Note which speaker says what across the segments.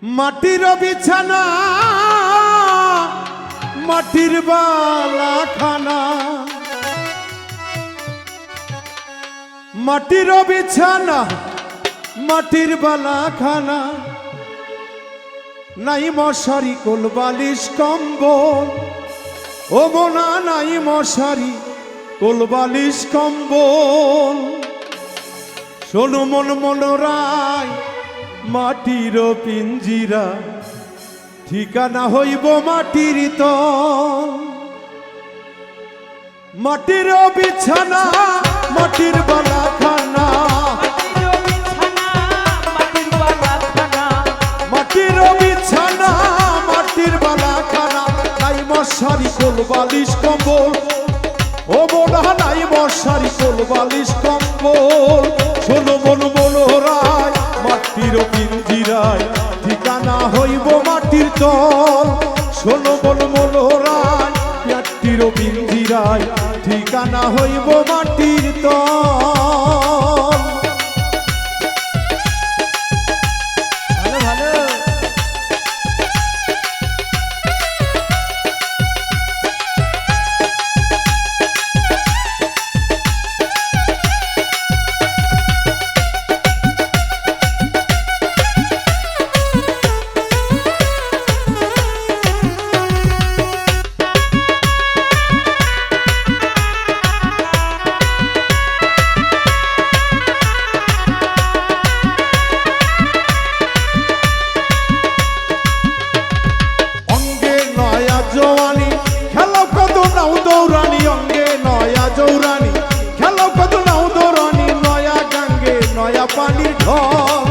Speaker 1: মাটির বিছানা মাটির বালাখানা, মাটির বিছানা মাটির বালাখানা, নাই মশারি কোল বালিশ কম্বল, ও বোনা নাই মশারি কোল বালিশ কম্বল। শোনো মন মনোরায় মাটির পিঞ্জিরা, ঠিকানা হইব মাটির তল। মাটির বিছানা মাটির বালাখানা, মাটির বিছানা মাটির বালাখানা, নাই মশারি কোল বালিশ কম্বল, ও বোনা নাই মশারি কোল বালিশ কম্বল। শোনো মন মনোরায় মাটির পিঞ্জিরায়, ঠিকানা হইব মাটির তল। শোনো মন মনোরায় মাটির পিঞ্জিরায়, ঠিকানা হইব মাটির তল। ভালো ভালো জওয়ানি খেলো কত নাও দৌড়ানি, অঙ্গে নয়া জৌরানি খেলো কত নাও দৌড়ানি, নয়া গাঙ্গে নয়া পানির ঢল,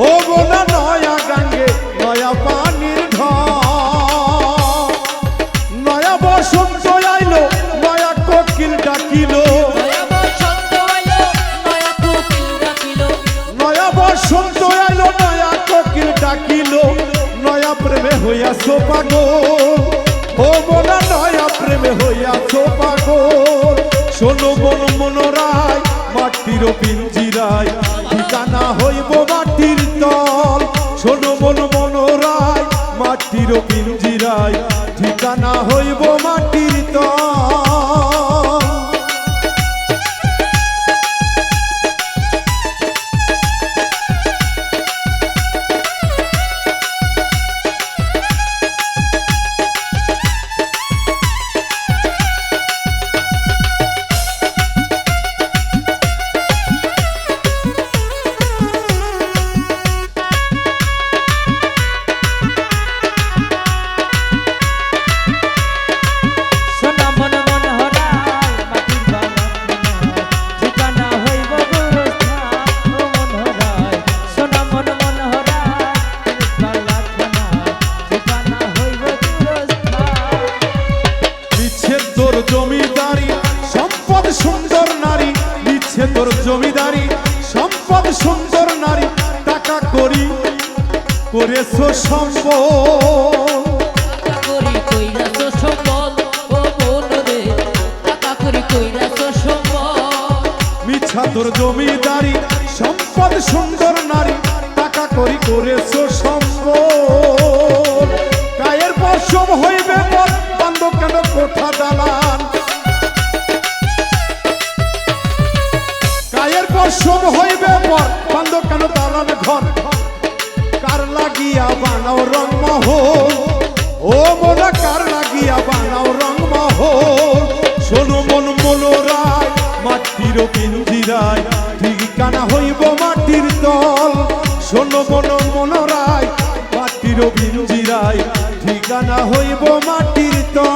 Speaker 1: ও বোনা নয়া গাঙ্গে নয়া পানির ঢল। নয়া বসন্ত আইলো নয়া কোকিল ডাকিলো, নয়া বসন্ত আইলো নয়া কোকিল ডাকিলো, নয়া প্রেমে হইয়াছো পাগল, ও বোনা নয়া প্রেমে হইয়াছো পাগল। শোনো মন মনোরায় মাটির পিঞ্জিরায়, ঠিকানা হইব মাটির তল। শোনো মন মনোরায় মাটির পিঞ্জিরায়, ঠিকানা হইব মাটির তল। জমিদারি সম্পদ সুন্দর নারী, দিচ্ছে তোর জমিদারি সম্পদ সুন্দর নারী, টাকা করি করেছো মিছা তোর জমিদারি সম্পদ সুন্দর নারী, টাকা করি করেছো সম্পদ। গায়ের পশম হইবে পর বান্ধ কেন কোঠা দালান, গায়ের পশম হইবে পর বান্ধ কেন দালান ঘর, কার লাগিয়া বানাও রংমহল, ও মোলা কার লাগিয়া বানাও রংমহল। শোনো মন মনোরায় মাটির পিঞ্জিরায়, ঠিকানা হইব মাটির তল। শোনো মন মনোরায় মাটির পিঞ্জিরায়, ঠিকানা হইব মাটির তল।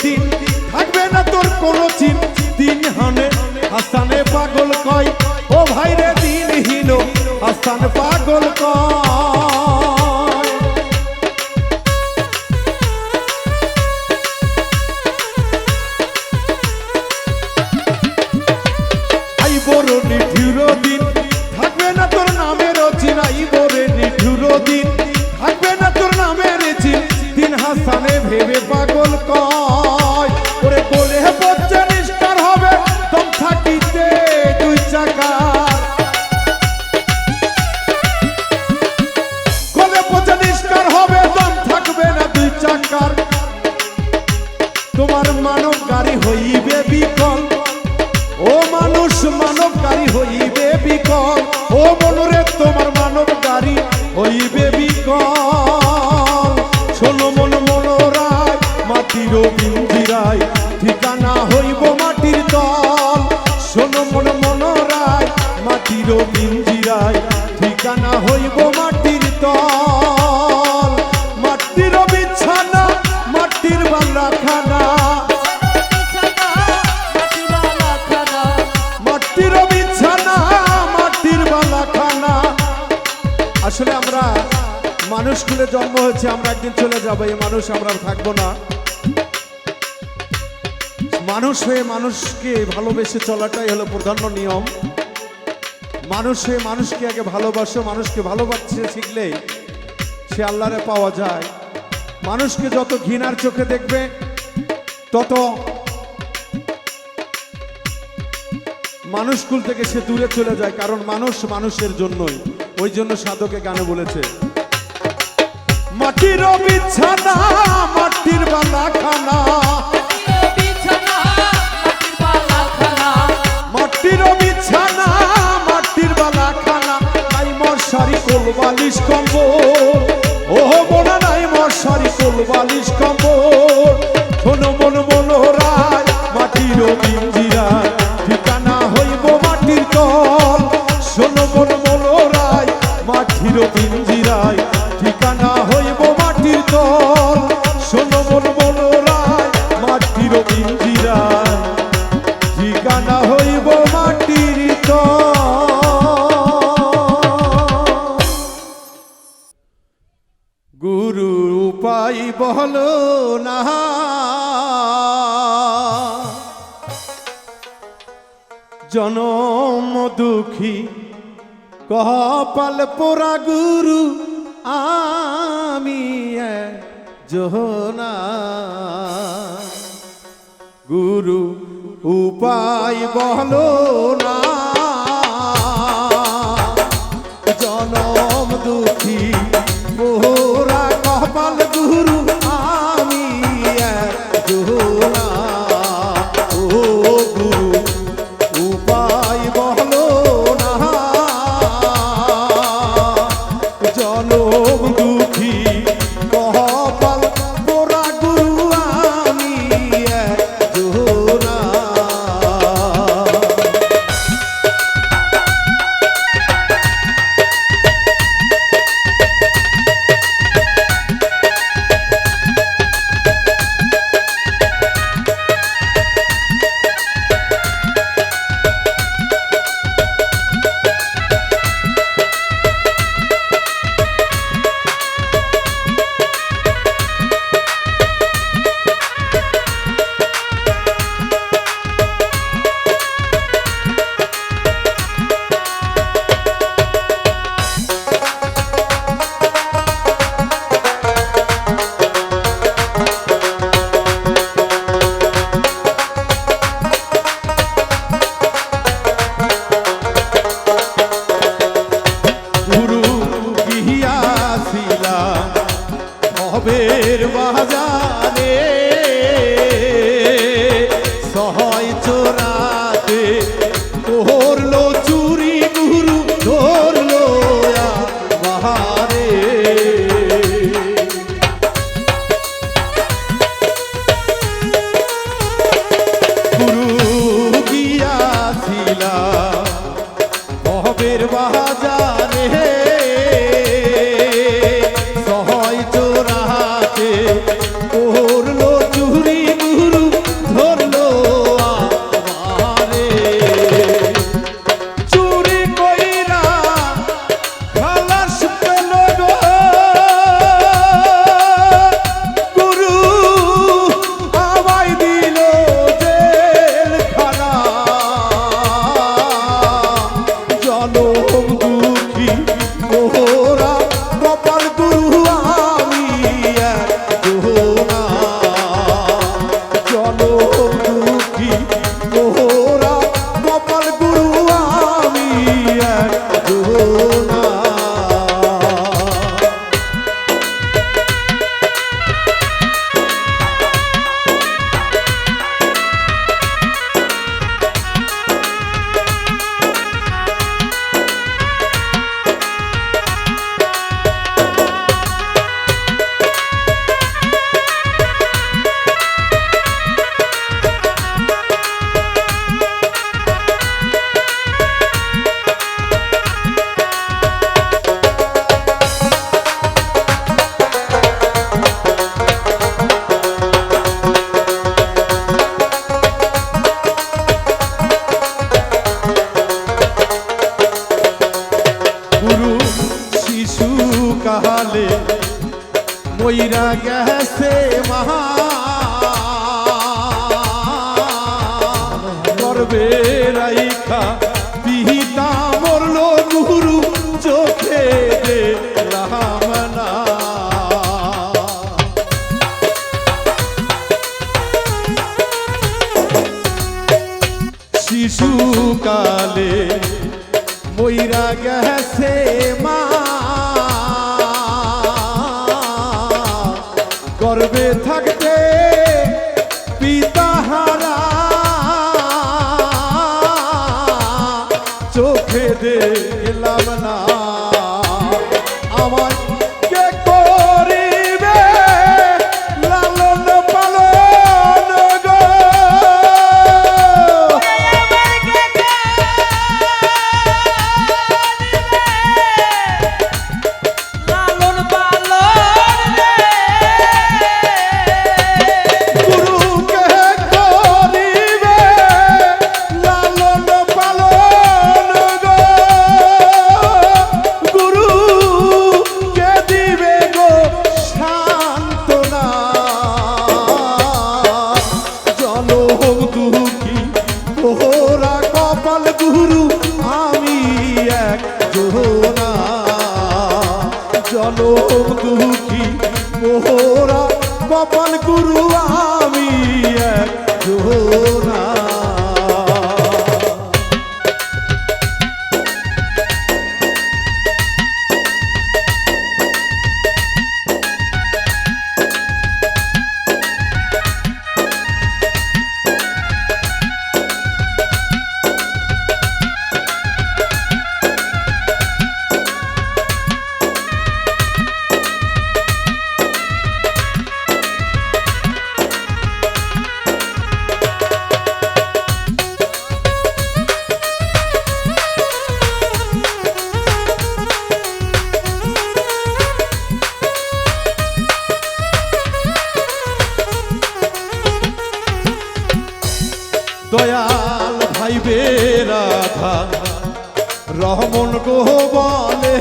Speaker 1: দিন থাকবে না তোর কোনো চিন দিন হানে হাসানে পাগল কয় ও ভাই রে দিন হীন হাসান পাগল কয় আইব রে নিঠুর দিন থাকবে না তোর নামের চিন আইব রে নিঠুর দিন থাকবে না তোর নামের চিন দিন হাসানে ভেবে পাগল কয় ওরে বলে বচ্চা নিষ্কার হবে তোম থাকিতে দুই চাকা বলে বচ্চা নিষ্কার হবে তোম থাকবে না দুই চাকার তোমার মানব গাড়ি হইবে বিকল ও মানুষ মানব গাড়ি হইবে বিকল ও মনরে তোমার মানব গাড়ি হইবে বিকল ষোলো মন মনোরায় মাটির পিঞ্জিরায় ঠিকানা হইব মাটির দল ষোলো মন মনোরায় মাটির পিঞ্জিরায় ঠিকানা হইব মাটির দল মাটির বিছানা মাটির বালাখানা মাটির বিছানা মাটির বালাখানা আসলে আমরা মানুষ কুলে জন্ম হয়েছে আমরা একদিন চলে যাব এই মানুষ আমরা থাকবো না মানুষ হয়ে মানুষকে ভালোবেসে চলাটাই হলো প্রধান নিয়ম মানুষ হয়ে মানুষকে আগে ভালোবাসো মানুষকে ভালোবাসতে শিখলে সে আল্লাহরে পাওয়া যায় মানুষকে যত ঘৃণার চোখে দেখবে তত মানুষকুল থেকে সে দূরে চলে যায় কারণ মানুষ মানুষের জন্যই ওই জন্য সাধকে গানে বলেছে মাটির বিছানা মাটির বালাখানা মাটির বিছানা মাটির বালাখানা নাই মশারি কোল বালিশ কম্বল ও বোনা নাই মশারি কোল বালিশ কম্বল শোনো মন মনোরায় মাটির পিঞ্জিরায় ঠিকানা হইব মাটির তল শোনো মন মনোরায় মাটির পিঞ্জিরায় ঠিকানা হইব মাটির তল শোনো মন মনোরায় মাটির পিঞ্জিরায় ঠিকানা হইব মাটির তল গুরু উপায় বলো না জনম দুঃখী কপাল পোড়া গুরু আমি জোহনা গুরু উপায় বলো না জনম দুঃখী পোড়া কপাল গুরু আমি জোহনা ও গুরু উপায় বলো না জনম দুঃখী কপাল পোড়া গুরু আমি জোহনা না। দয়াল ভাইবে রাধা রহমন গো বলে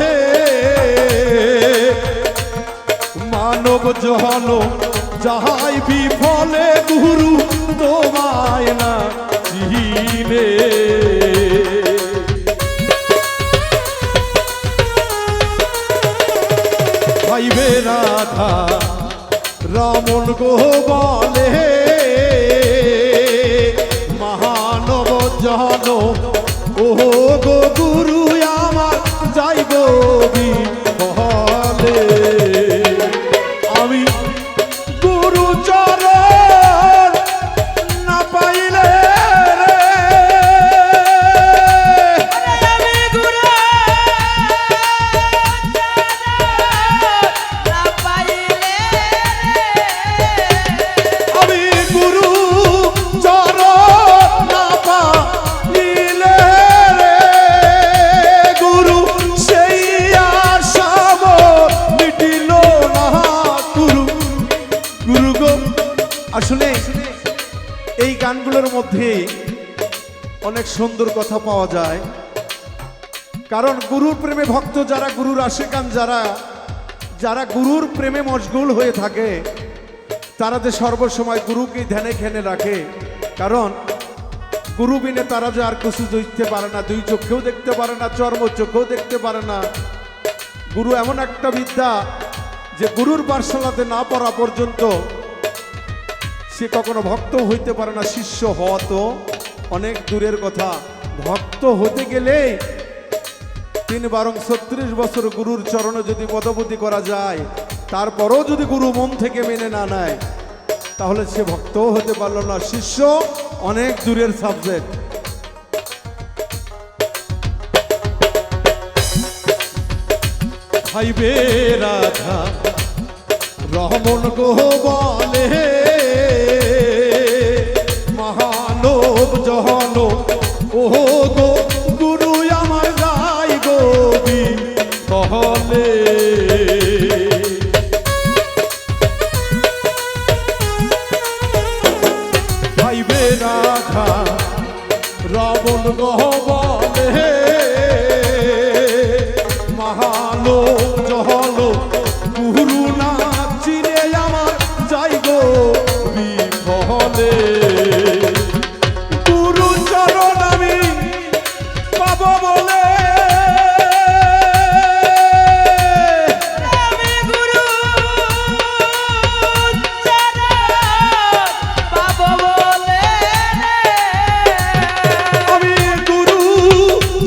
Speaker 1: মানব জহল যাহাই বিফলে গুরু তোমায় না চিনে। ভাইবে রাধা রমন গো বলে মহানব জানো ও গো গুরু আমার যাই গো বিফলে। আমি গুরু চরণ না পাইলে রে আমি গুরু চরণ না পাইলে রে গুরু সেই আশাব মিটিল না গুরু গুরু গো। আসলে এই গানগুলোর মধ্যে অনেক সুন্দর কথা পাওয়া যায়, কারণ গুরুর প্রেমে ভক্ত যারা, গুরুর আশেকান যারা, যারা গুরুর প্রেমে মশগুল হয়ে থাকে তারা যে সর্বসময় গুরুকে ধ্যানে খেনে রাখে। কারণ গুরু বিনে তারা যে আর কিছু দেখতে পারে না, দুই চোখেও দেখতে পারে না, চর্ম চোখেও দেখতে পারে না। গুরু এমন একটা বিদ্যা যে গুরুর পাঠশালাতে না পড়া পর্যন্ত সে কখনো ভক্ত হইতে পারে না। শিষ্য হওয়া তো অনেক দূরের কথা, ভক্ত হতে গেলে ৩-৩ বছর গুরুর চরণে যদি পদবতি করা যায়, তারপরও যদি গুরু মন থেকে মেনে না নেয় তাহলে সে ভক্তও হতে পারল না। শিষ্য অনেক দূরের সাবজেক্ট। ভাইবে রাধা রহমন গো বলে মহানব জহন ও গো গুরু আমার যাই গো বিফলে। ভাইবে রাধা রমন গো বলে মহানব জহল গুরু না চিনে আমার যাই গো বিফলে। গুরু চরণ আমি পাব বলে আমি গুরু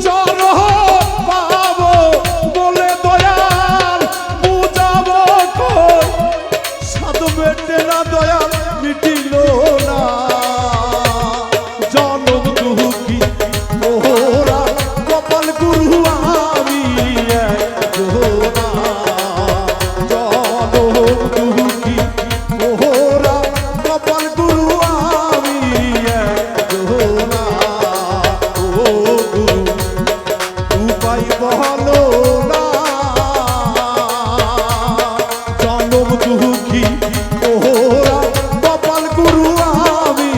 Speaker 1: চরণ পাব বলে দয়াল বুঝাবো কই সাধু বেটে না দয়াল মিটিল না। জনম দুঃখী মোরা কপাল গুরু আমি একজনা। জনম দুঃখী মোরা কপাল গুরু আমি একজনা। ও গুরু উপায় বলো না। জনম দুঃখী মোরা কপাল গুরু আমি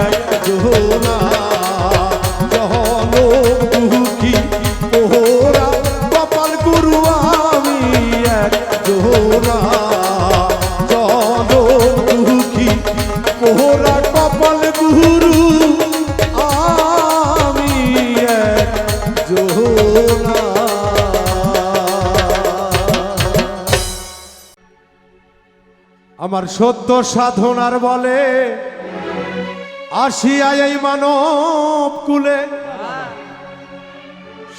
Speaker 1: একজনা। জনম দুঃখী মোরা কপাল গুরু আমি একজনা। জনম দুঃখী মোরা কপাল গুরু আমি একজনা। আমার সত্য সাধনার বলে আসিয়া এই মানব কুলে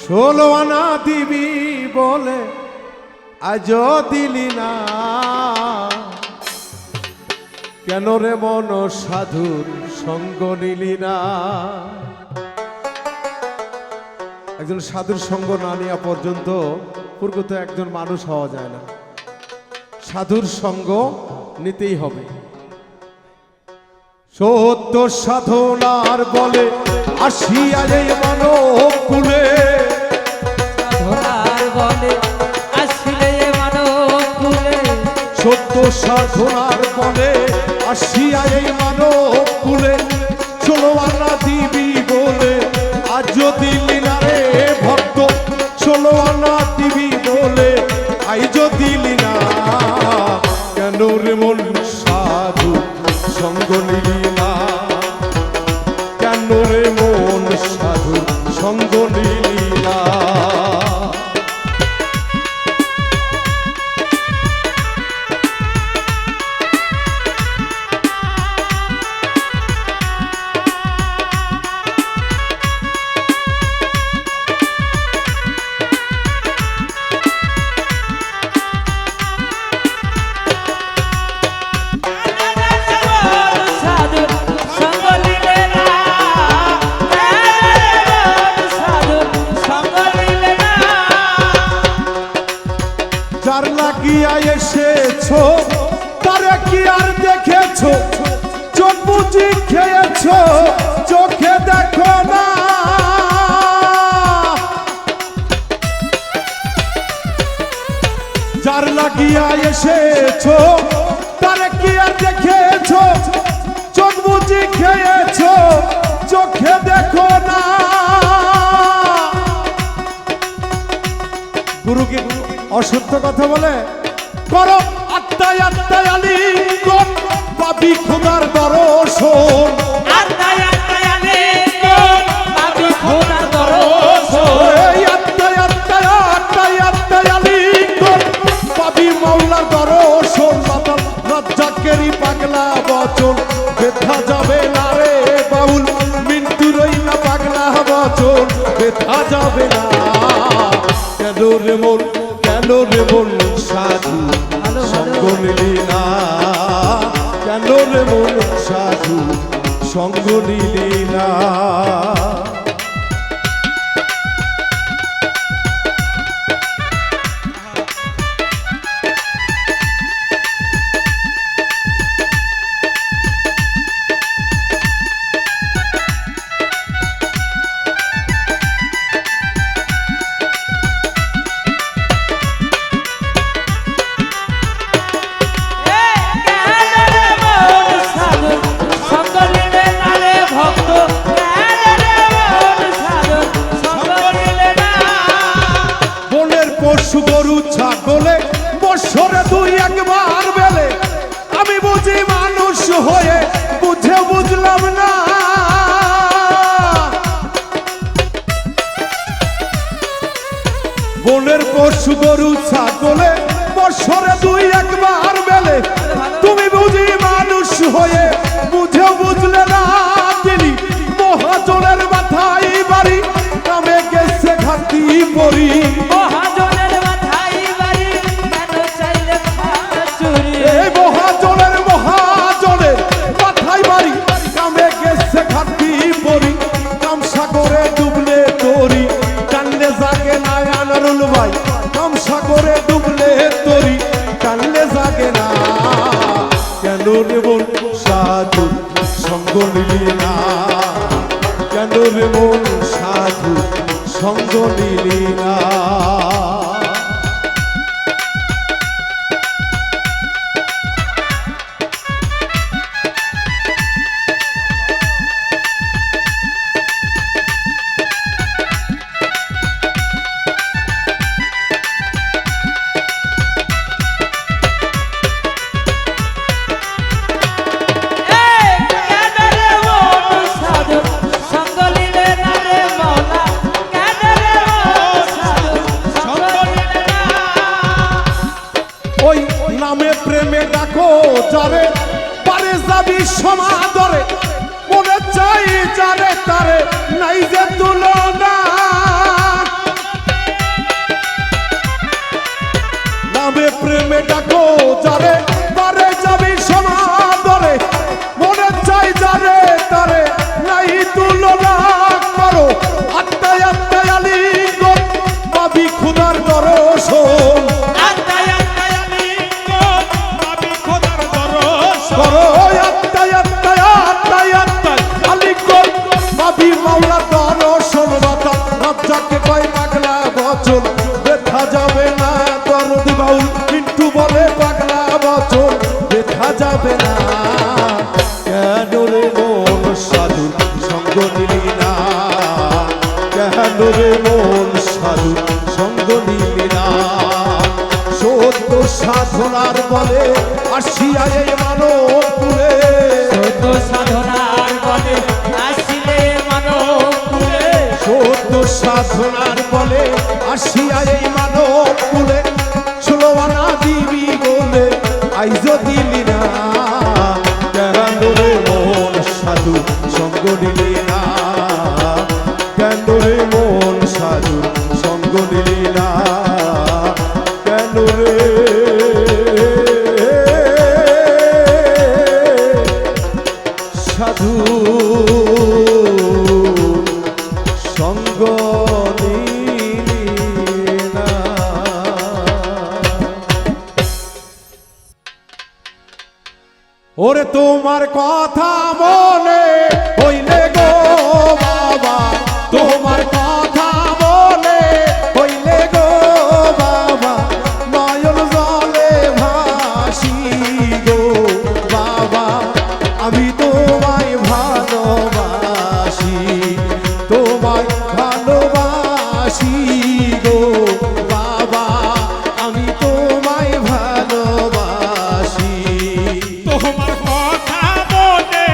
Speaker 1: 16 আনা দিবি বলে আজ দিলি না, কেন রে মন সাধুর সঙ্গ নিলি না। একজন সাধুর সঙ্গ না নেওয়া পর্যন্ত প্রকৃত একজন মানুষ হওয়া যায় না। সাধুর সঙ্গ নিতেই হবে। সত্য সাধনার বলে আসিয়া এই মানব কুলে,
Speaker 2: সাধনার বলে আসিলে মানব কুলে,
Speaker 1: সত্য সাধনার বলে আসিয়া এই মানব কুলে 16 আনা দিবি বলে আজ দিলি না রে ভক্ত, 16 আনা দিবি বলে আজ দিলি না, কেন রে মন সাধু সঙ্গ নিলি না, কেন রে মন সাধু সঙ্গ নিলি না। যার লাগিয়া এসেছো তারে কি আর দেখেছো, চোখ বুঝি খেয়েছো চোখে দেখো না, যার লাগিয়া এসেছো তারে কি আর দেখেছো, চোখ বুঝি খেয়েছো চোখে দেখো না। গুরুকে অসত্য কথা বলে করো আত্মায় আত্মায় আলিঙ্গন, পাবি খোদার দর্শন,
Speaker 2: আত্মায় আত্মায় আলিঙ্গন, পাবি খোদার দর্শন,
Speaker 1: এই আত্মায় আত্মায় আত্মায় আত্মায় আলিঙ্গন, পাবি মাওলার দর্শন। বাতাল রাজ্জাকেরই পাগলা বচন ব্যথা যাবে না রে বাউল, মিন্টুরই না পাগলা বচন ব্যথা যাবে না, কেন রে মন কেন রে মন সাধু সঙ্গ নিলি না, কেন রে মন সাধু সঙ্গ নিলি না। পশু গরু ছাগলে বছরে 2-1 বেলে, আমি বুঝি মানুষ হয়ে বুঝে বুঝলাম না, বনের পশু গরু ছাগলে বছরে 2-1 বেলে, তুমি বুঝি মানুষ হয়ে বুঝে বুঝলে না। তিনি মহাজনের মাথায় বাড়ি নামে গেছে ঘাটি পরি,
Speaker 2: মহাজনের মাথায় বাড়ি কেন চাইলে চুরি,
Speaker 1: এই মহাজনের মাথায় বাড়ি কামে গেছে ঘাটি পরি, কাম সাগরে ডুবলে তরি টানলে জাগে না আনারুল ভাই, কাম সাগরে ডুবলে তরি টানলে জাগে না, কেন রে মন সাধু সঙ্গ নিলি না, কেন রে মন সাধু সঙ্গ নিলি না।
Speaker 2: সঙ্গ নিলে না রে মৌলা, কেন রে
Speaker 1: তারে নাই যে তুলনা নামে প্রেমে ডাকো যারে তারে যাবি সমাদরে মনে চাই যারে তারে নাই তুলনা করো আত্মায় আত্মায় আলিঙ্গন পাবি খুদার দর্শন করো আত্মায় আত্মায় আত্মায় আত্মায় আলিঙ্গন পাবি মাওলার দর্শন রাজ্জাকে কয় পাগলা বচন দেখা যাবে না দরদ বাউল মিন্টু বলে পাগলা বচন দেখা যাবে না কেন রে মন সাধু সঙ্গ নিলি না কেন রে মন সাধু সঙ্গ নিলি না সত্য সাধনার বলে আসিয়া এই মানব তুলে
Speaker 2: সত্য সাধনার বলে আসিলে মানব কুলে
Speaker 1: সত্য সাধনার বলে আসিয়া এই মানব কুলে ষোলো আনা দিবি বলে আইজ দিলি না কেন রে মন সাধু সঙ্গ নিলি না কেন রে মন সাধু সঙ্গ নিলি না কেন রে সাধু সঙ্গ নিলি না। ওরে তোমার কথা মনে হইলে গো বাবা তোমার কথা মনে হইলে গো বাবা নয়ন জলে ভাসি গো বাবা আমি তোমায় ভালোবাসি তোমায় ভালোবাসি গো বাবা আমি তোমায় ভালোবাসি
Speaker 3: তোমার কথা মনে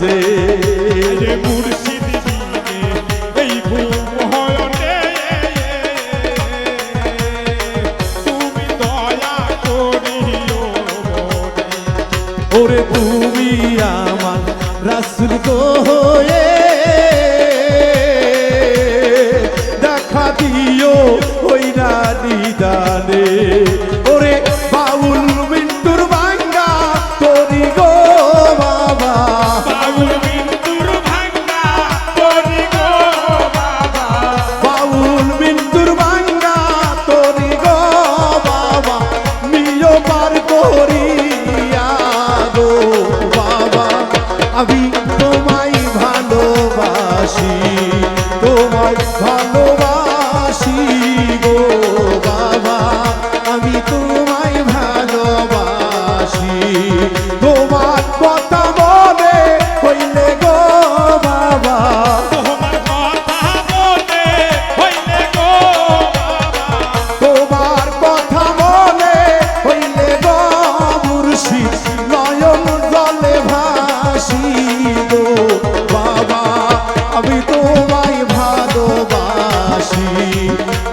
Speaker 1: বাজে
Speaker 3: রে মুর্শিদ বিনে এই ভুবনে তুমি দয়া করিও মনে।
Speaker 1: ওরে তুমি আমার রাসূল গো হয়ে দেখা দিও ওই রানী দানে ওরে বাউল মিন্টুর ভাঙ্গা তোরি গো বাবা
Speaker 3: বাউল বিন্দুর ভাঙ্গা করি গো বাবা,
Speaker 1: বাউল মিন্টুর ভাঙ্গা তোরি গো বাবা মিও পার করিয়া গো বাবা আমি তোমায় ভালোবাসি তোমায় ভালোবাসি গো বাবা আমি তোমায় ভালোবাসি তোমার কথা মনে হইলে গো বাবা
Speaker 3: তোমার কথা বলে হইলে গো বাবা,
Speaker 1: তোমার কথা মনে হইলে গো মুর্শিদ নয়ন জলে ভাসি গো বাবা আমি তোমায় ভালোবাসি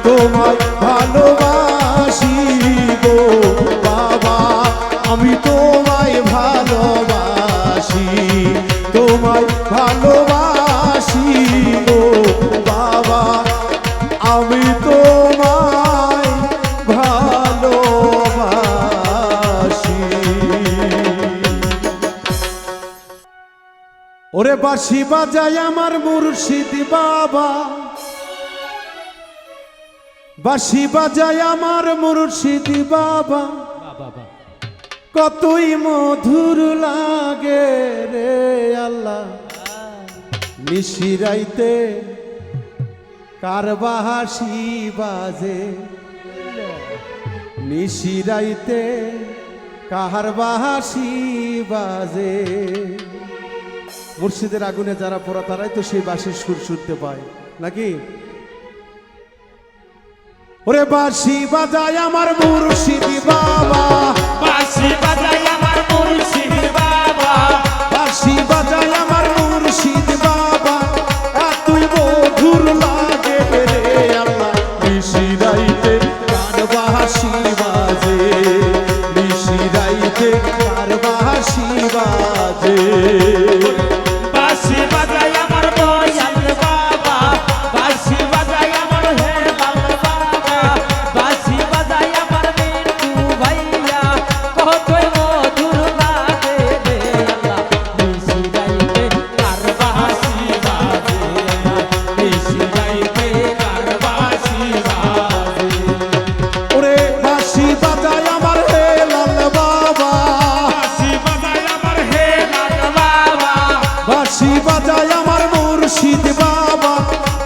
Speaker 1: তোমায় ভালোবাসি গো বাবা আমি তোমায় ভালোবাসি তোমায় ভালোবাসি গো বাবা আমি তোমায় ভালোবাসি ওরে বাঁশি বাজায় আমার মুর্শিদ বাবা বাঁশি বাজায় আমার মুর্শিদ বাবা কতই মধুর লাগে রে আল্লাহ নিশিরাইতে কার বাঁশি বাজে নিশিরাইতে কাহার বাঁশি বাজে মুর্শিদের আগুনে যারা পড়া তারাই তো সেই বাঁশির সুর শুনতে পায় নাকি ওরে বাঁশি বাজায় আমার মুর্শিদ বাবা
Speaker 3: বাঁশি বাজায় আমার মুর্শিদ বাবা,
Speaker 1: বাঁশি বাজায় আমার মুর্শিদ বাবা এতই মধুর লাগে রে আল্লাহ নিশিরাইতে কার বাঁশি বাজে নিশিরাইতে কার বাঁশি বাজে
Speaker 3: বাঁশি বাজায় আমার দয়াল বাবা, বাঁশি বাজায় আমার হেলাল বাবা,
Speaker 2: বাঁশি বাজায় আমার মিন্টু ভাইয়া কতই মধুর লাগে রে আল্লাহ নিশিরাইতে কার বাঁশি বাজে নিশিরাইতে কার বাঁশি বাজে
Speaker 1: ওরে বাঁশি বাজায় আমার হেলাল বাবা
Speaker 3: বাঁশি বাজায় আমার হেলাল বাবা,
Speaker 1: বাঁশি বাজায় আমার মুর্শিদ বাবা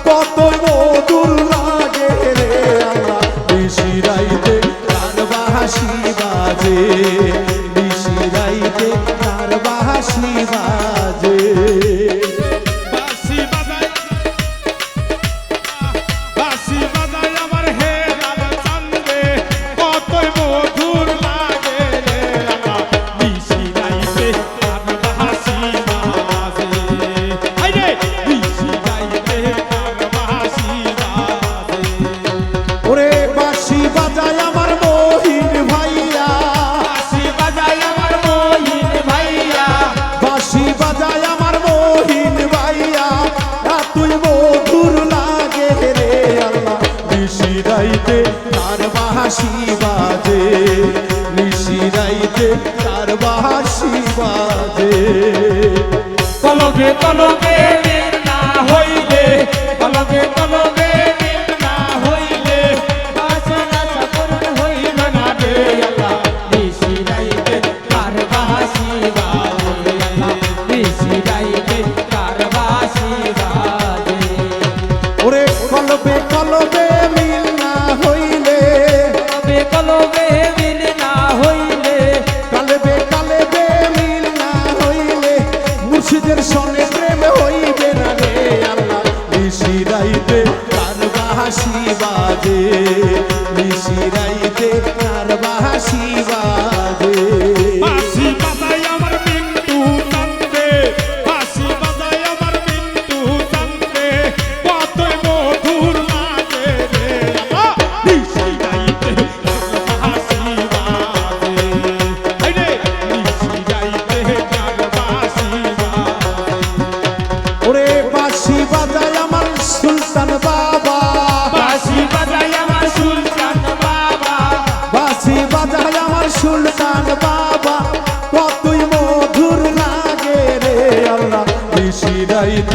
Speaker 1: কত মধুর লাগে রে আল্লাহ নিশিরাইতে কার বাঁশি বাজে নিশিরাইতে কার বাঁশি বাজে
Speaker 3: বাঁশি বাজায় বাঁশি বাজায় আমার হেলাল চান্দে কতই মধুর লাগে রে আল্লাহ নিশিরাইতে কার বাঁশি বাজে, হাই রে নিশিরাইতে কার বাঁশি বাজে।
Speaker 1: ওরে বাঁশি বাজায় আমার মহিন ভাইয়া
Speaker 3: বাঁশি বাজায় আমার মহিন ভাইয়া,
Speaker 1: বাঁশি বাজায় আমার মহিন ভাইয়া তুই মধুর লাগে রে আল্লাহ নিশিরাইতে তার বাঁশি বাজে নিশিরাইতে তার বাঁশি বাজে
Speaker 3: কলবে কলবে মিল না হইলে, কলবে কলবে মিল না হইলে
Speaker 2: বাসনা সপূর্ণ হইল না রে আল্লাহ নিশিরাইতে কার বাঁশি বাজে আল্লাহ নিশিরাইতে কার বাঁশি বাজে
Speaker 1: ওরে কলবে কলবে মিল না হইলে
Speaker 2: কলবে কলবে মিল না হইলে
Speaker 1: কালবে কালবে মিল না হইলে মুর্শিদের সনে প্রেম হইবে না রে আল্লাহ নিশিরাইতে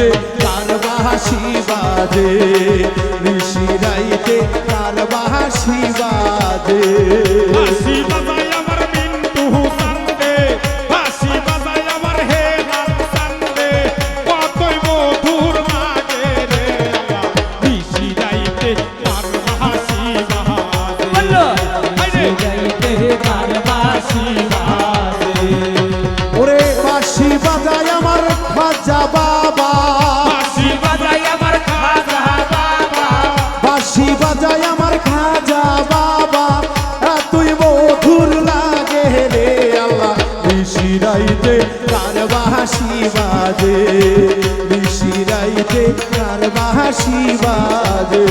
Speaker 1: রাইতে কার বাঁশি বাজে, নিশি রাইতে কার বাঁশি বাজে।
Speaker 3: বাঁশি বাজায় আমার মিন্টু সান্দে, বাঁশি বাজায় আমার হেলাল সান্দে, কতই মধুর লাগে রে আল্লাহ, নিশি রাইতে কার বাঁশি বাজে।
Speaker 2: বললো
Speaker 3: হায়রে!
Speaker 2: গাইতে কার বাঁশি বাজে।
Speaker 1: ওরে বাঁশি বাজায় আমার খাজা বাবা,
Speaker 3: বাঁশি বাজায় আমার খাজা বাবা,
Speaker 1: বাঁশি বাজায় আমার খাজা বাবা, তুই মধুর লাগে রে আল্লাহ, নিশি রাইতে কার বাঁশি বাজে, নিশি রাইতে কার বাঁশি বাজে।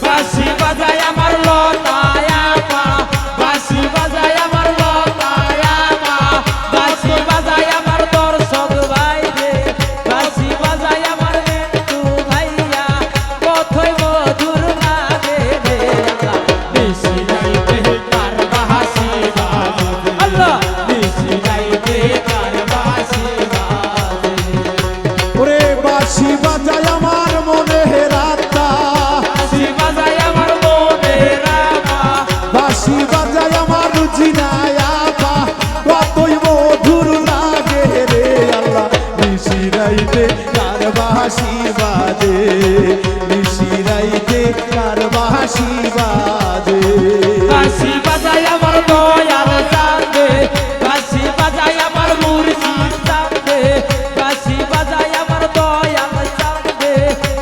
Speaker 2: বাঁশি বাজায় আমার লতায়া পা, বাঁশি বাজায় আমার লতায়া পা, বাঁশি বাজায় আমার দর্শক ভাই রে, বাঁশি বাজায় আমার মিন্টু ভাইয়া, কতই মধুর লাগে রে আল্লাহ, নিশি রাইতে কার বাঁশি বাজে। আল্লাহ নিশি রাইতে কার বাঁশি বাজে।
Speaker 1: ওরে বাঁশি বাজায় আমার মনে রাতা,
Speaker 2: বাঁশি বাজায় আমার মনের আপা,
Speaker 1: বাঁশি বাজায় আমার জিনায়া পা, কতই মধুর লাগে রে আল্লাহ, নিশি রাইতে কার বাঁশি বাজে, নিশি রাইতে কার বাঁশি বাজে।
Speaker 2: বাঁশি বাজায় আমার দয়াল চাঁদে, বাঁশি বাজায় আমার মুর্শিদ চাঁদে, বাঁশি বাজায় আমার দয়াল চাঁদে,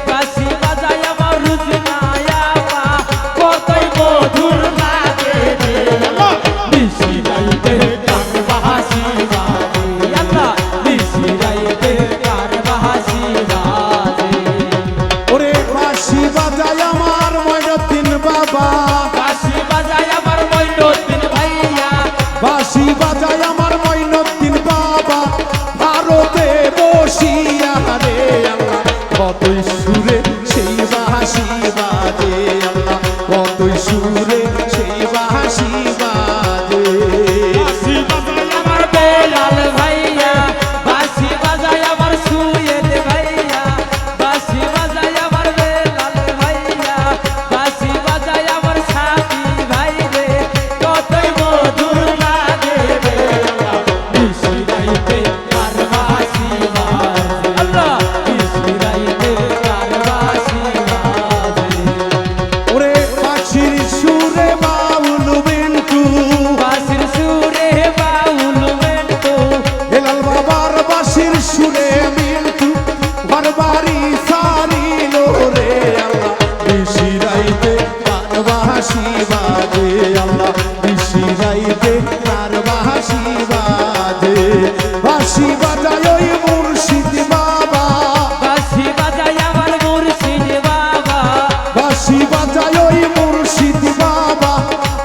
Speaker 2: বাঁশি বাজায় আমার রুজনায়া পা, কতই মধুর লাগে রে আল্লাহ, নিশি রাইতে কার বাঁশি বাজে। আল্লাহ নিশি রাইতে কার বাঁশি বাজে।
Speaker 1: ওরে বাঁশি বাজায় আমার ময়নউদ্দিন বাবা,
Speaker 2: বাঁশি বাজায় আমার মঈনুদ্দিন ভাইয়া,
Speaker 1: বাঁশি বাজায় আমার ময়নউদ্দিন বাবা, ভারতে বসিয়া রে আল্লাহ, কতই সুরে সেই বাঁশি বাজে আল্লাহ, কতই সুরে সেই বাঁশি বাজে।
Speaker 3: বাঁশি বাজায়
Speaker 2: আমার বেলাল ভাইয়া, বাঁশি বাজায় আমার সুয়েদ ভাইয়া, বাঁশি বাজায় আমার বেলাল ভাইয়া, বাঁশি বাজায় আমার সাথী ভাই রে, কতই মধুর লাগে রে আল্লাহ, নিশি রাইতে কার বাঁশি বাজে। আল্লাহ নিশি রাইতে কার বাঁশি বাজে।
Speaker 1: ওরে বাঁশির সুরে বাউল বিন্টু,
Speaker 2: বাঁশির সুরে বাউল মিন্টু,
Speaker 1: হেলাল বাবার বাঁশির সুরে মিন্টু, ঘর বাড়ি সারিল রে আল্লাহ, নিশি রাইতে কার বাঁশি বাজে আল্লাহ, নিশি রাইতে কার বাঁশি বাজে। বাঁশি বাজায় ওই মুর্শিদ বাবা,
Speaker 2: বাঁশি বাজায় আমার মুর্শিদ বাবা,
Speaker 1: বাঁশি বাজায় ওই মুর্শিদ বাবা,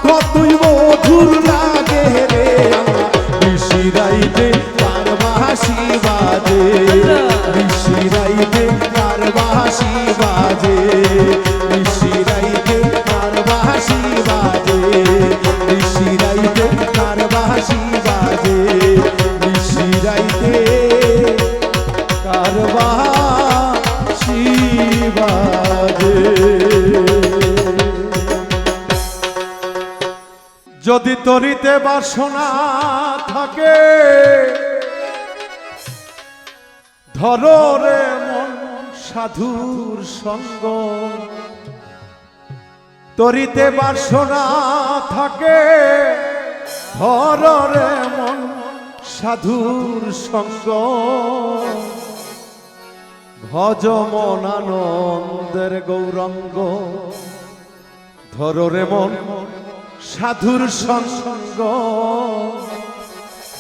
Speaker 1: কতই মধুর লাগে রে আল্লাহ, নিশি রাইতে কার বাঁশি বাজে, নিশি রাইতে কার বাঁশি বাজে, নিশি রাইতে কার বাঁশি বাজে, নিশি রাইতে কার বাঁশি বাজে, নিশি রাইতে কার বাঁশি বাজে। যদি তরিতে বাসনা থাকে, ধরো রে মন সাধুর সঙ্গ, তরিতে বাসনা থাকে, ধরো রে মন সাধুর সঙ্গ, ভজ মন আনন্দের গৌরঙ্গ, ধরো রে মন সাধুর সঙ্গ,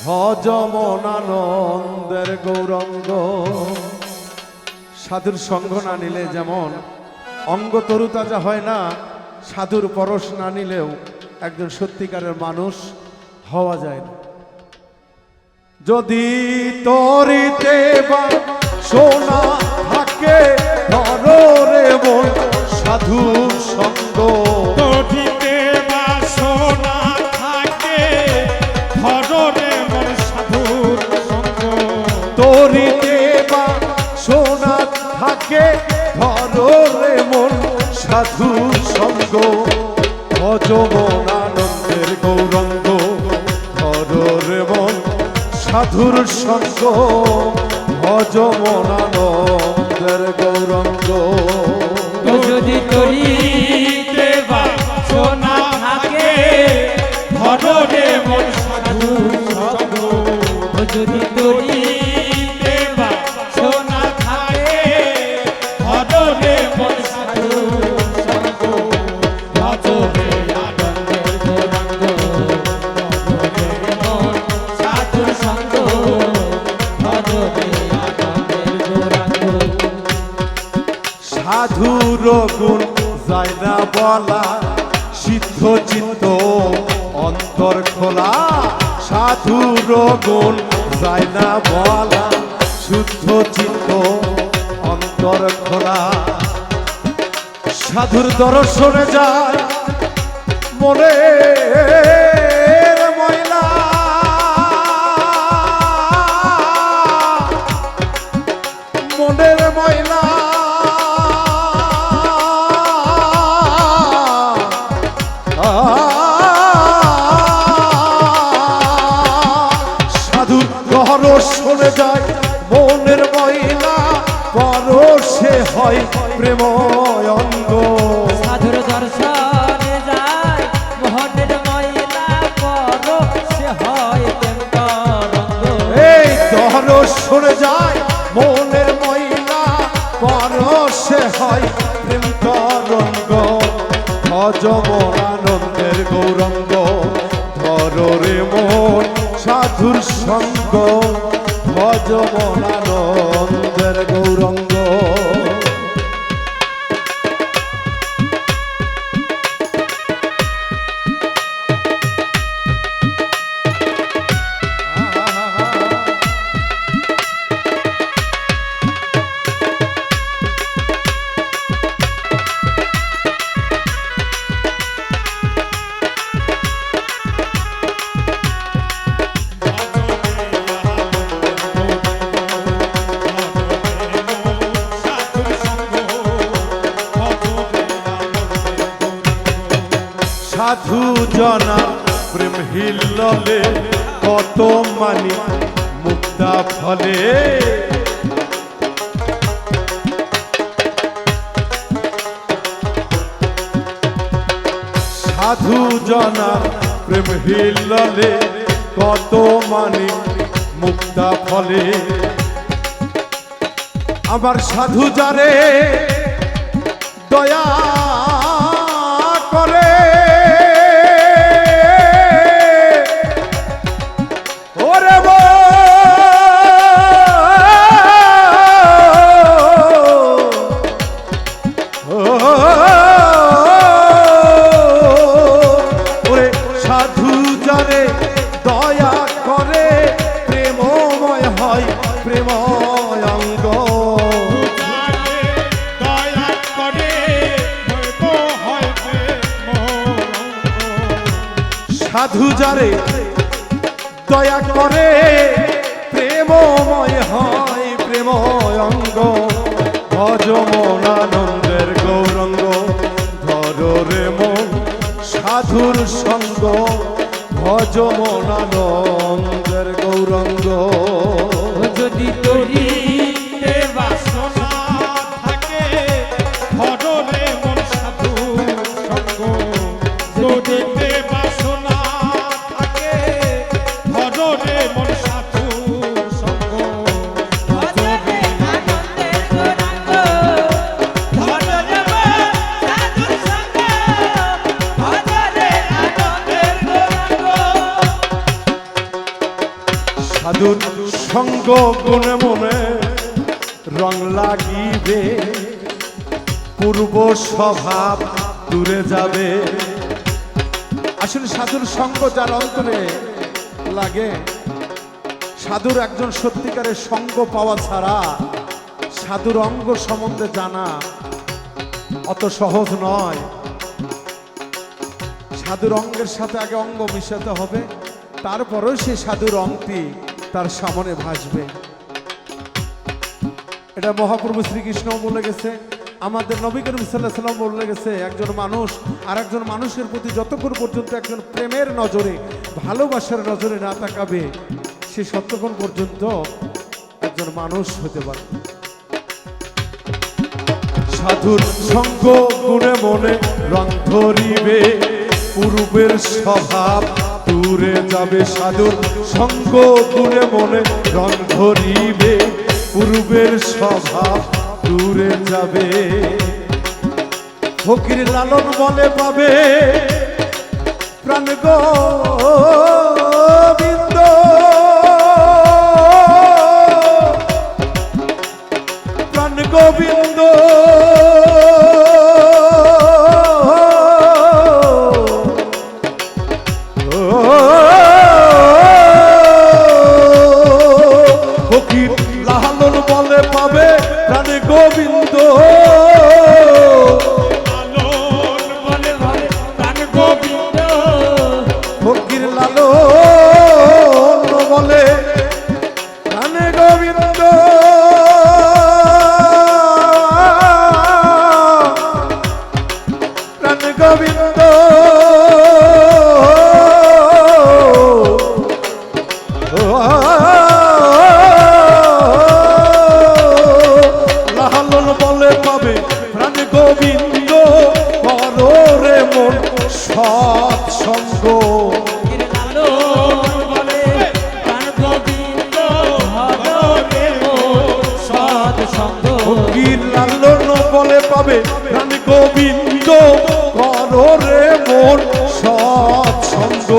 Speaker 1: ভজ মন আনন্দের গৌরঙ্গ। সাধুর সঙ্গ না নিলে যেমন অঙ্গ তরুতাজা হয় না, সাধুর পরশ না নিলেও একজন সত্যিকারের মানুষ হওয়া যায় না। যদি তরিতে বা সোনা থাকে, ধরো রে মন সাধুর সঙ্গ,
Speaker 3: তরিতে বাসনা থাকে, ধরো রে মন সাধুর সঙ্গ,
Speaker 1: তরিতে বা সাধু সঙ্গ ভজ মন আনন্দের গৌরঙ্গ ধর রে মন সাধুর সঙ্গ ভজ মন আনন্দের গৌরঙ্গ
Speaker 2: তো যদি তরিতে বাসনা থাকে
Speaker 3: ধরে মন সাধু সঙ্গ
Speaker 2: তো যদি তরিতে বাসনা থাকে
Speaker 3: ধরে মন সাধু সঙ্গ ভজরে
Speaker 2: আনন্দের গৌরাঙ্গ মন সাধুর সঙ্গ ভজরে আনন্দের গৌরাঙ্গ
Speaker 1: সাধুর গুণ যায় না বলা সিদ্ধ চিত্ত অন্তর খোলা সাধুর গুণ যায় না বলা শুদ্ধ চিত্ত অন্তর খোলা সাধুর দর্শনে যায় মনে ময়লা মনের ময়লা সাধুর দর্শনে যায় মনের ময়লা পরশে হয় প্রেম অঙ্গ
Speaker 2: সাধুর দর্শনে যায় মোহনের ময়লা পরশে হয় প্রেম তরঙ্গ
Speaker 1: এই দর্শনে যায় মনের ময়লা পরশে হয় প্রেম তরঙ্গ ভজ মন আনন্দের গৌরঙ্গ ধর রে মন সাধুর সঙ্গ ভজ মন আনন্দের গৌরঙ্গ সাধু জনা প্রেম হিল্ললে কত মানি মুক্তা ফলে সাধু জনা প্রেম হিল্ললে কত মানি মুক্তা ফলে আমার সাধু যারে দয়া করে ওরে ওরে সাধু যারে দয়া করে প্রেমময় হয় প্রেম অঙ্গ
Speaker 3: দয়া করে হয়
Speaker 1: সাধু যারে দয়া করে প্রেমময় হয় প্রেম অঙ্গ ভজ মন আনন্দের গৌরঙ্গ ধর রে মন সাধুর সঙ্গ ভজ মন আনন্দের গৌরঙ্গ
Speaker 2: যদি তরিতে
Speaker 3: বাসনা থাকে ধরে মন সাধু সঙ্গ যদি বাসনা থাকে ধরে মন সাধু সঙ্গ
Speaker 2: ভজরে আনন্দের গৌরাঙ্গ ভজরে সাধুর সঙ্গ ভজরে আনন্দের গৌরাঙ্গ
Speaker 1: সাধুর সঙ্গ গুণে মনে রং লাগিবে পূর্ব স্বভাব দূরে যাবে আসলে সাধুর সঙ্গ যার অন্তরে লাগে সাধুর একজন সত্যিকারের সঙ্গ পাওয়া ছাড়া সাধুর অঙ্গ সম্বন্ধে জানা অত সহজ নয় সাধুর অঙ্গের সাথে আগে অঙ্গ মিশাতে হবে তারপরেও সেই সাধুর অঙ্গটি তার সামনে ভাসবে এটা মহাপ্রভু শ্রীকৃষ্ণ বলে গেছে আমাদের নবী করিম সাল্লাল্লাহু আলাইহি ওয়াসাল্লাম বলে গেছে, একজন মানুষ আর একজন মানুষের প্রতি যতক্ষণ পর্যন্ত একজন প্রেমের নজরে, ভালোবাসার নজরে না তাকাবে, সে ততক্ষণ পর্যন্ত একজন মানুষ হতে পারে। সাধুর সঙ্গ গুণে মনে রং ধরিবে, পূর্বের স্বভাব দূরে যাবে। সাধুর সঙ্গ গুণে মনে রং ধরিবে, পূর্বের স্বভাব দূরে যাবে। ফকির লালন বলে পাবে প্রাণ গোবিন্দ, প্রাণ গোবিন্দ ফকির লালন বলে পাবে প্রাণ গোবিন্দ, ফকির লালন বলে প্রাণ গোবিন্দ। প্রাণ গোবিন্দ লালন বলে পাবে প্রাণ গোবিন্দ, করো রে মন সৎসঙ্গ। ফকির লালন বলে পাবে প্রাণ গোবিন্দ, করো রে মন সৎসঙ্গ।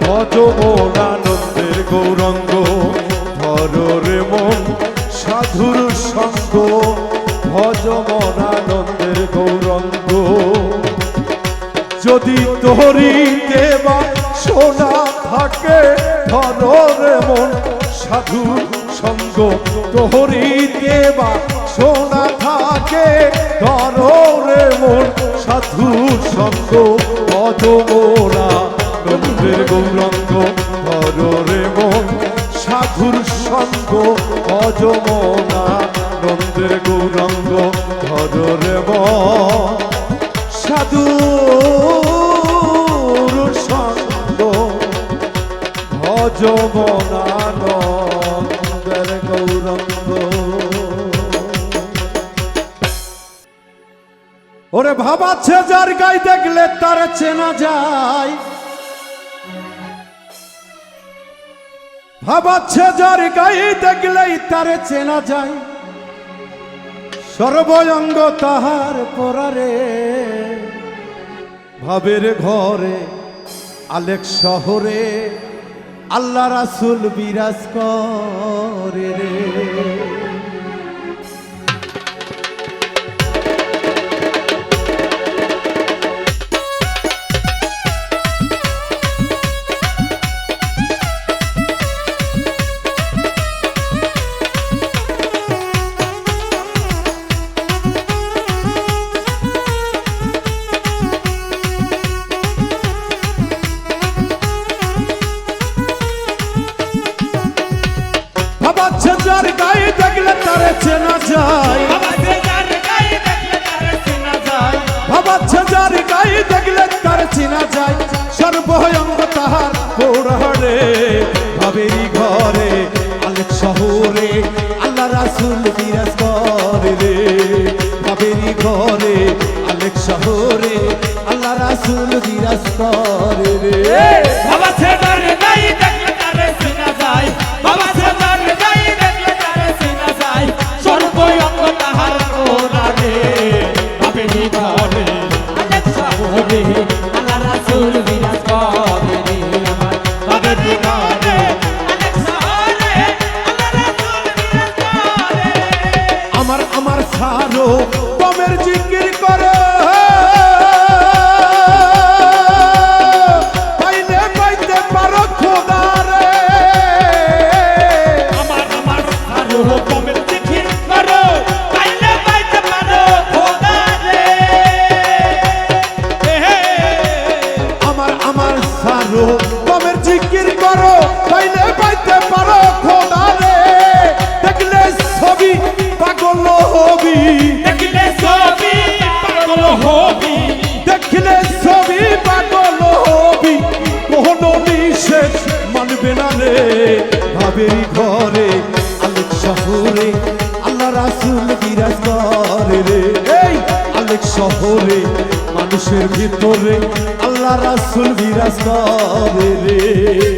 Speaker 1: ভজ মন আনন্দের গৌরঙ্গ, ধরো রে মন সাধুর সঙ্গ। ভজ মন আনন্দের গৌরঙ্গ, যদি তোহরিতে বা সোনা থাকে, ধরো রে মন সাধুর সঙ্গ। তোহরিতে বা সোনা থাকে, ধরো রে মন সাধুর সঙ্গ। ভজ মন আনন্দের গৌরঙ্গ, ধরো রে মন সাধুর সঙ্গ। ভজ মন আনন্দের গৌরঙ্গ, ধরো রে মন সাধুর সঙ্গ। ভজ মন আনন্দের গৌরঙ্গ। ওরে ভাবাচ্ছে যার গায়ে দেখলে তার চেনা যায়, ভাবাচ্ছে যার গায়ে দেখলেই তার চেনা যায়। সর্বঙ্গ তাহার পরারে, ভাবের ঘরে আলেক শহরে আল্লাহ রাসূল বিরাজ করে রে। ভাবাচ্ছে যার গায়ে দেখলে তার চেনা যায়, ভাবাচ্ছে যার গায়ে দেখলে তার চেনা যায়। সর্বঙ্গ তাহার পরারে, ভাবেরই ঘরে আলেক শহরে আল্লাহ রাসূল বিরাজ করে রে। ভাবেরই ঘরে আলেক শহরে আল্লাহ রাসূল বিরাজ করে রে। আমার আমার সারো কমের জিকির করে, পাইলে পাইতে পারো খোদারে।
Speaker 3: আমার সারো কমের জিকির করো, পাইলে পাইতে পারো খোদারে।
Speaker 1: আমার সারো কমের জিকির করো, পাইলে পাইতে পারো খোদারে। দেখলে ছবি পাগল হবি,
Speaker 3: দেখলে
Speaker 1: ভাবেরি ঘরে আলেক শহরে আল্লাহ রাসূল বিরাজ করে রে। এই আলেক শহরে মানুষের ভিতরে আল্লাহ রাসূল বিরাজ করে রে।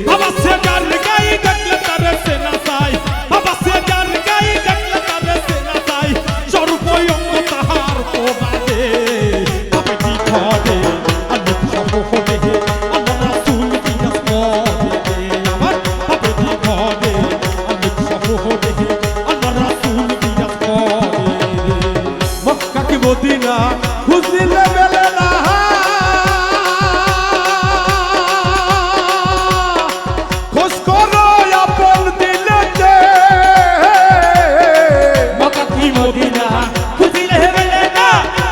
Speaker 3: বাবা সে যার গাই দেখলে তারে সেনা চাই, বাবা সে যার গাই দেখলে তারে সেনা চাই, সর্বয়ঙ্গ তাহার প্রবাদে ভাবেরি ঘরে আলেক শহরে আল্লাহ রাসূল বিরাজ করে রে। আমার ভাবেরি ঘরে আলেক শহরে আল্লাহ রাসূল বিরাজ করে রে।
Speaker 1: মক্কা কি মদিনা খুঁজিলে মেলে না, খোঁজ করো আপন দিলেতে।
Speaker 3: মক্কা কি মদিনা খুঁজিলে মেলে না,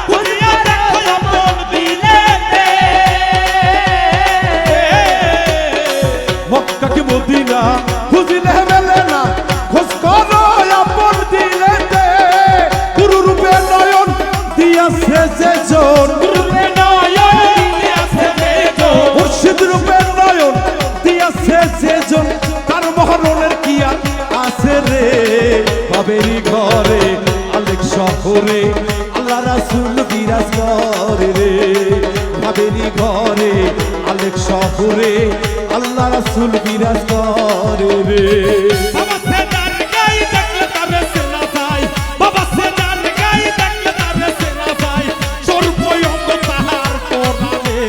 Speaker 3: খুঁজিয়া দেখো আপন দিলেতে।
Speaker 1: মক্কা কি মদিনা খুঁজিলে মেলে না, খোঁজ করো আপন দিলেতে। গুরু রূপে নয়ন দিয়াছে যে জন,
Speaker 3: রূপে নয়ন দিয়াছে বেজন,
Speaker 1: মুর্শিদ রূপে নয়ন দিয়াছে যে জন, তার মহরণের কি আর আছে রে। ভাবেরি ঘরে আলেক শহরে আল্লাহ রাসূল বিরাজ করে রে। ভাবেরি ঘরে আলেক শহরে আল্লাহ রাসূল বিরাজ করে রে।
Speaker 3: বাবা সে যার গাই দেখলে তারে সেনা চাই, বাবা সে যার গাই দেখলে তারে সেনা চাই, সর্বয়ঙ্গ তাহার প্রবাদে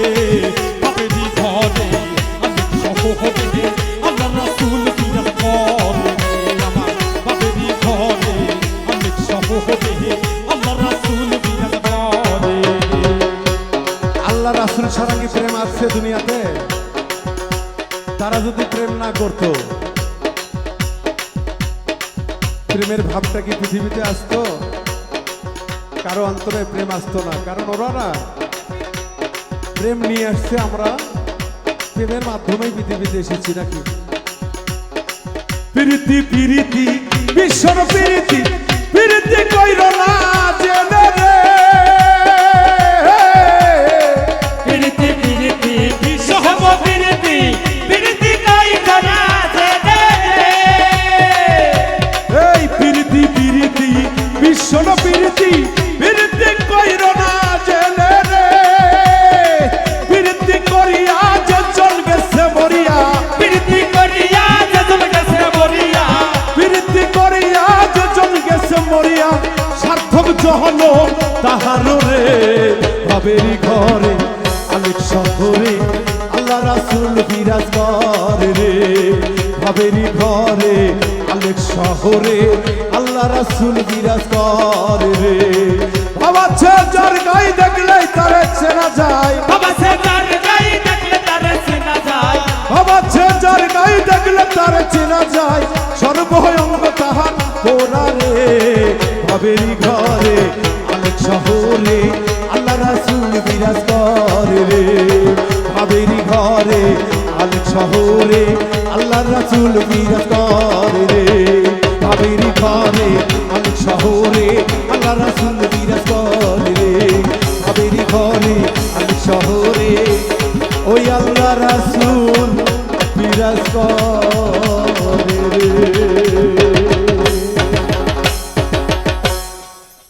Speaker 3: ভাবেরি ঘরে আলেক শহরে আল্লাহ রাসূল বিরাজ করে রে। আমার ভাবেরি ঘরে আলেক শহরে আল্লাহ রাসূল বিরাজ করে রে।
Speaker 1: আল্লাহ রাসূল ছাড়া কি প্রেম আছে দুনিয়াতে? তারা যদি প্রেম না করতো, প্রেমের ভাবটা কি পৃথিবীতে আসতো? কারো অন্তরে প্রেম আসতো না, কারণ ওরা না প্রেম নিয়ে আসছে। আমরা প্রেমের মাধ্যমেই পৃথিবীতে এসেছি নাকি? প্রীতি প্রীতি বিশ্বর প্রীতি, প্রীতি কইর না জেনে রে।
Speaker 3: প্রীতি প্রীতি বিশ্বহব প্রীতি, প্রীতি নাই করা জেনে রে।
Speaker 1: এই প্রীতি প্রীতি বিশ্বর প্রীতি, প্রীতি কইর না জেনে রে। প্রীতি করিয়া যে জন গেছে মরিয়া,
Speaker 3: প্রীতি করিয়া যেজন গেছে মরিয়া,
Speaker 1: প্রীতি করিয়া যে জন গেছে মরিয়া, সার্থক জহন তাহার রে। ভাবেরি ঘরে আলেক শহরে আল্লাহ রাসূল বিরাজ করে রে। ভাবেরি ঘরে আলেক শহরে আল্লাহ রাসূল বিরাজ করে রে। ভাবাচ্ছে যার গাই দেখলেই তারে চেনা যায়,
Speaker 3: বাবা সে যার গাই দেখলে তারে চেনা যায়,
Speaker 1: ভাবাচ্ছে যার গাই দেখলে তারে চেনা যায়, সর্বয়ঙ্গ তাহার পোড়া রে। ভাবেরি ঘরে আলেক শহরে আল্লাহ রাসূল বিরাজ করে রে। ভাবেরি ঘরে আলেক শহরে আল্লাহ রাসূল বিরাজ করে রে। ভাবেরি ঘরে আলেক শহরে আল্লাহ রাসূল বিরাজ করে রে। ভাবেরি ঘরে আলেক শহরে ওই আল্লাহ রাসূল বিরাজ করে রে।